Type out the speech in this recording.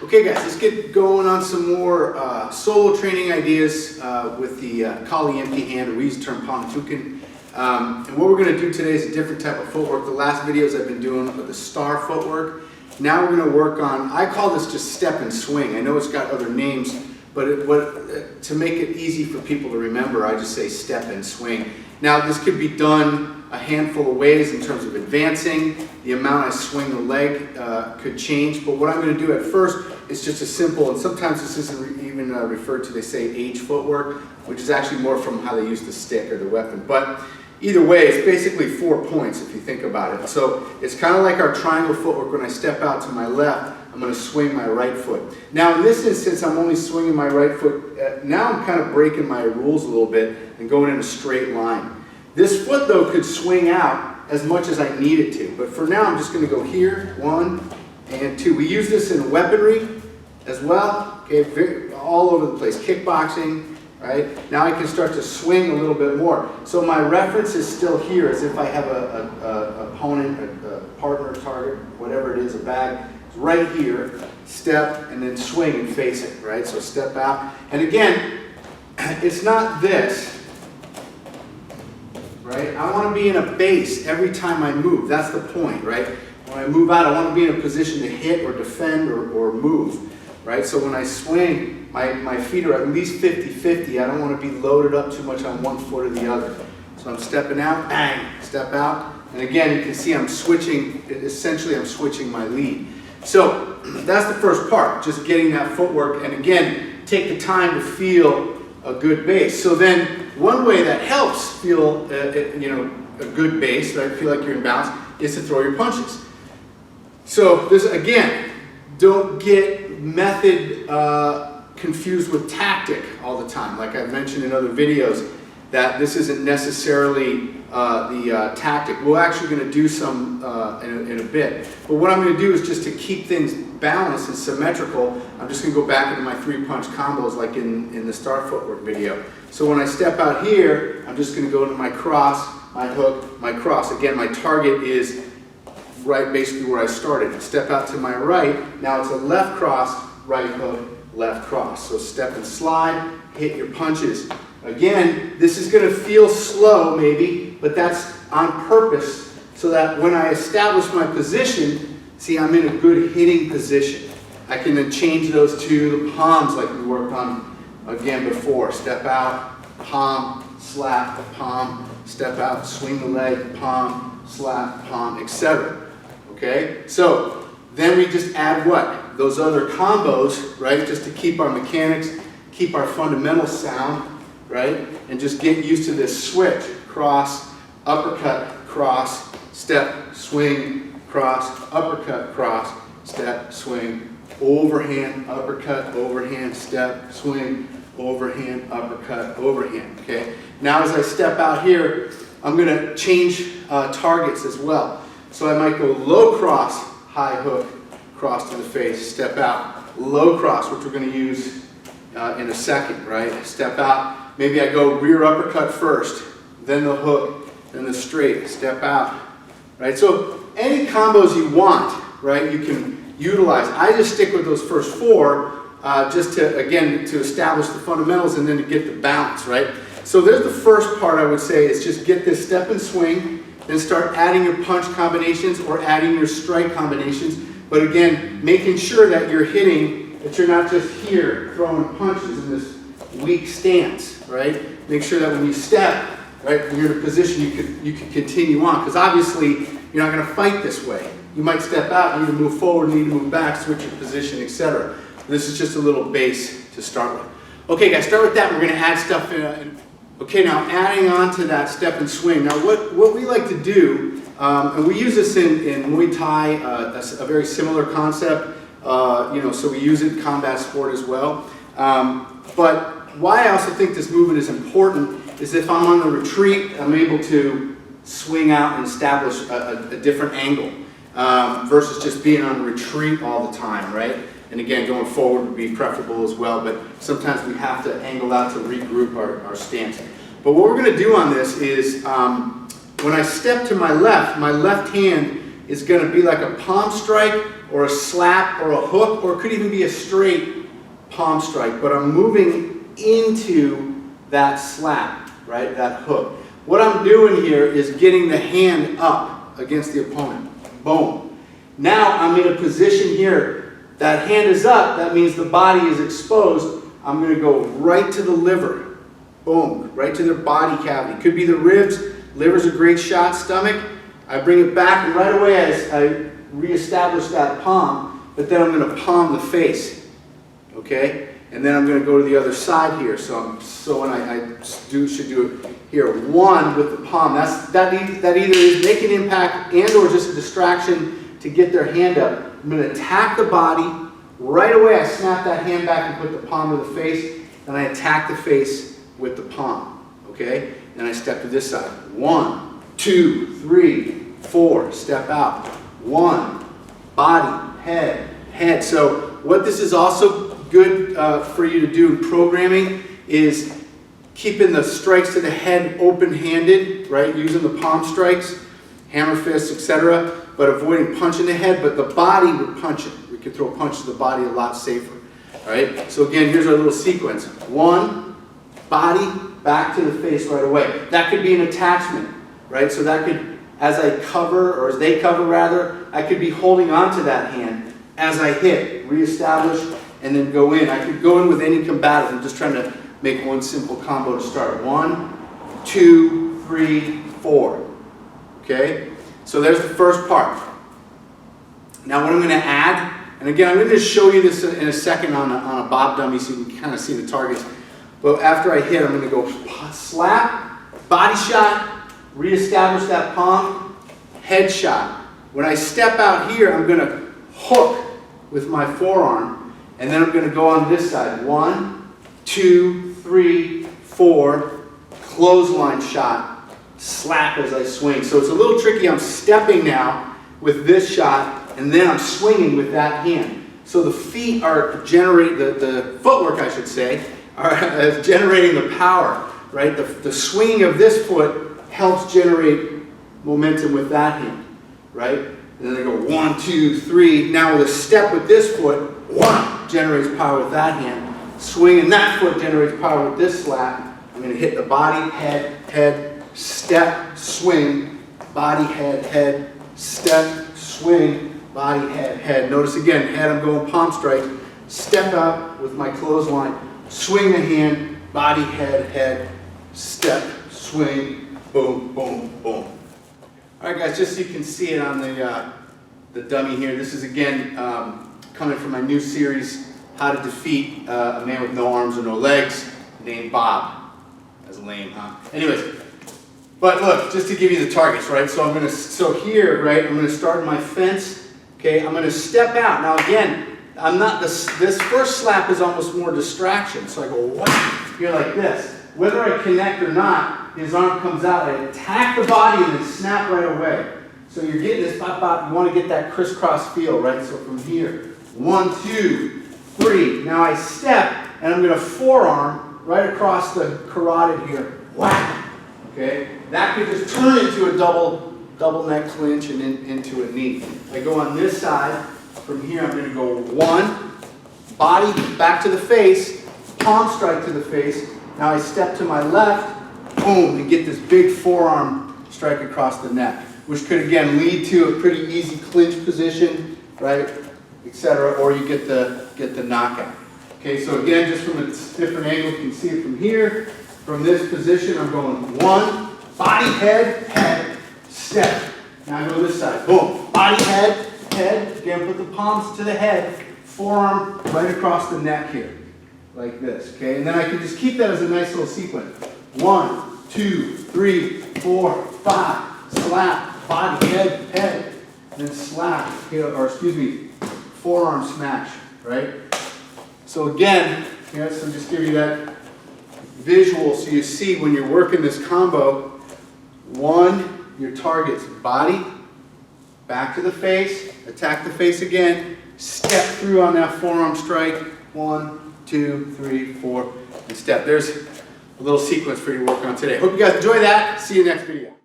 Okay guys, let's get going on some more solo training ideas with the Kali empty hand, or we use the term Panantukan. And what we're going to do today is a different type of footwork. The last videos I've been doing with the star footwork. Now we're going to work on, I call this just step and swing. I know it's got other names, but to make it easy for people to remember, I just say step and swing. Now this could be done a handful of ways in terms of advancing. The amount I swing the leg could change, but what I'm going to do at first is just a simple, and sometimes this isn't even referred to, they say age footwork, which is actually more from how they use the stick or the weapon. But either way, it's basically 4 points if you think about it. So it's kind of like our triangle footwork. When I step out to my left, I'm going to swing my right foot. Now in this instance, I'm only swinging my right foot. Now I'm kind of breaking my rules a little bit and going in a straight line. This foot though could swing out as much as I need it to, but for now I'm just going to go here, 1 and 2. We use this in weaponry as well, okay, all over the place, kickboxing, right? Now I can start to swing a little bit more. So my reference is still here, as if I have a opponent, a partner, target, whatever it is, a bag, it's right here, step, and then swing and face it, right? So step out, and again, it's not this. Right? I want to be in a base every time I move. That's the point, right? When I move out, I want to be in a position to hit or defend or move, right? So when I swing, my feet are at least 50-50. I don't want to be loaded up too much on one foot or the other. So I'm stepping out, bang, step out. And again, you can see I'm switching, essentially I'm switching my lead. So that's the first part, just getting that footwork. And again, take the time to feel a good base. So then one way that helps feel a good base, right, feel like you're in balance, is to throw your punches. So this, again, don't get method confused with tactic all the time. Like I've mentioned in other videos, that this isn't necessarily the tactic. We're actually going to do some in a bit. But what I'm going to do is just to keep things balanced and symmetrical, I'm just going to go back into my 3-punch combos like in the star footwork video. So when I step out here, I'm just going to go into my cross, my hook, my cross. Again, my target is right basically where I started. Step out to my right, now it's a left cross, right hook, left cross. So step and slide, hit your punches. Again, this is going to feel slow maybe, but that's on purpose so that when I establish my position, see, I'm in a good hitting position. I can then change those to the palms like we worked on again before. Step out, palm, slap, palm, step out, swing the leg, palm, slap, palm, etc. Okay? So then we just add what? Those other combos, right? Just to keep our mechanics, keep our fundamentals sound, right? And just get used to this switch. Cross, uppercut, cross, step, swing, cross, uppercut, cross, step, swing, overhand, uppercut, overhand, step, swing, overhand, uppercut, overhand, okay? Now as I step out here, I'm going to change targets as well. So I might go low cross, high hook, cross to the face, step out, low cross, which we're going to use in a second, right? Step out. Maybe I go rear uppercut first, then the hook, then the straight, step out, right? So any combos you want, right, you can utilize. I just stick with those first 4 just to, again, to establish the fundamentals and then to get the balance, right? So there's the first part I would say is just get this step and swing, then start adding your punch combinations or adding your strike combinations. But again, making sure that you're hitting, that you're not just here throwing punches in this weak stance, right? Make sure that when you step, right, when you're in a position you can continue on, because obviously you're not going to fight this way. You might step out, need to move forward, need to move back, switch your position, etc. This is just a little base to start with. Okay guys, start with that. We're going to add stuff in. Okay, now adding on to that step and swing. Now what we like to do, and we use this in Muay Thai, a very similar concept, so we use it in combat sport as well. But why I also think this movement is important is if I'm on the retreat, I'm able to swing out and establish a different angle versus just being on retreat all the time, right? And again, going forward would be preferable as well, but sometimes we have to angle out to regroup our stance. But what we're going to do on this is when I step to my left hand is going to be like a palm strike or a slap or a hook, or it could even be a straight palm strike, but I'm moving into that slap, right, that hook. What I'm doing here is getting the hand up against the opponent. Boom. Now I'm in a position here, that hand is up, that means the body is exposed. I'm going to go right to the liver. Boom, right to their body cavity. Could be the ribs. Liver's a great shot. Stomach. I bring it back, and right away I reestablish that palm, but then I'm going to palm the face. Okay? And then I'm going to go to the other side here. So when I should do it here. One with the palm. That either is make an impact and or just a distraction to get their hand up. I'm going to attack the body. Right away I snap that hand back and put the palm to the face, and I attack the face with the palm. Okay? Then I step to this side. 1, 2, 3, 4. Step out. 1, body, head, head. So what this is also good for you to do in programming is keeping the strikes to the head open-handed, right? Using the palm strikes, hammer fists, etc., but avoiding punching the head, but the body would punch it. We could throw punches to the body a lot safer. All right? So again, here's our little sequence. 1, body, back to the face right away. That could be an attachment, right? So that could, as I cover, or as they cover rather, I could be holding on to that hand as I hit, reestablish, and then go in. I could go in with any combatant. I'm just trying to make one simple combo to start. 1, 2, 3, 4. Okay? So there's the first part. Now what I'm going to add, and again I'm going to show you this in a second on a bob dummy so you can kind of see the targets. But after I hit, I'm going to go slap, body shot, reestablish that palm, head shot. When I step out here, I'm going to hook with my forearm, and then I'm going to go on this side. 1, 2, 3, 4, clothesline shot, slap as I swing. So it's a little tricky. I'm stepping now with this shot, and then I'm swinging with that hand. So the feet are generating, the footwork I should say, are generating the power, right? The swinging of this foot helps generate momentum with that hand, right? And then I go 1, 2, 3. Now with a step with this foot, 1 generates power with that hand. Swinging that foot generates power with this slap. I'm going to hit the body, head, head, step, swing, body, head, head, step, swing, body, head, head. Notice again, head, I'm going palm strike. Step out with my clothesline. Swing the hand, body, head, head, step, swing, boom, boom, boom. All right, guys, just so you can see it on the dummy here. This is again coming from my new series, How to Defeat a Man with No Arms or No Legs, named Bob. That's lame, huh? Anyways, but look, just to give you the targets, right? So here, right, I'm gonna start my fence. Okay, I'm gonna step out. Now again, I'm not this first slap is almost more distraction. So I go whack here like this. Whether I connect or not, his arm comes out. I attack the body and then snap right away. So you're getting this bop bop. You want to get that crisscross feel, right? So from here, 1, 2, 3. Now I step and I'm going to forearm right across the carotid here. Whack. Okay. That could just turn into a double neck clinch and into a knee. I go on this side. From here, I'm going to go 1, body back to the face, palm strike to the face. Now I step to my left, boom, and get this big forearm strike across the neck, which could again lead to a pretty easy clinch position, right, etc. Or you get the knockout. Okay, so again, just from a different angle, you can see it from here. From this position, I'm going 1, body, head, head, step. Now I go this side, boom, body, head, head. Again, put the palms to the head, forearm right across the neck here, like this. Okay, and then I can just keep that as a nice little sequence. 1, 2, 3, 4, 5. Slap, body, head, head, and then slap, or excuse me, forearm smash, right? So again, so just give you that visual so you see when you're working this combo. 1, your target's body, back to the face, attack the face again, step through on that forearm strike. 1, 2, 3, 4, and step. There's a little sequence for you to work on today. Hope you guys enjoy that. See you next video.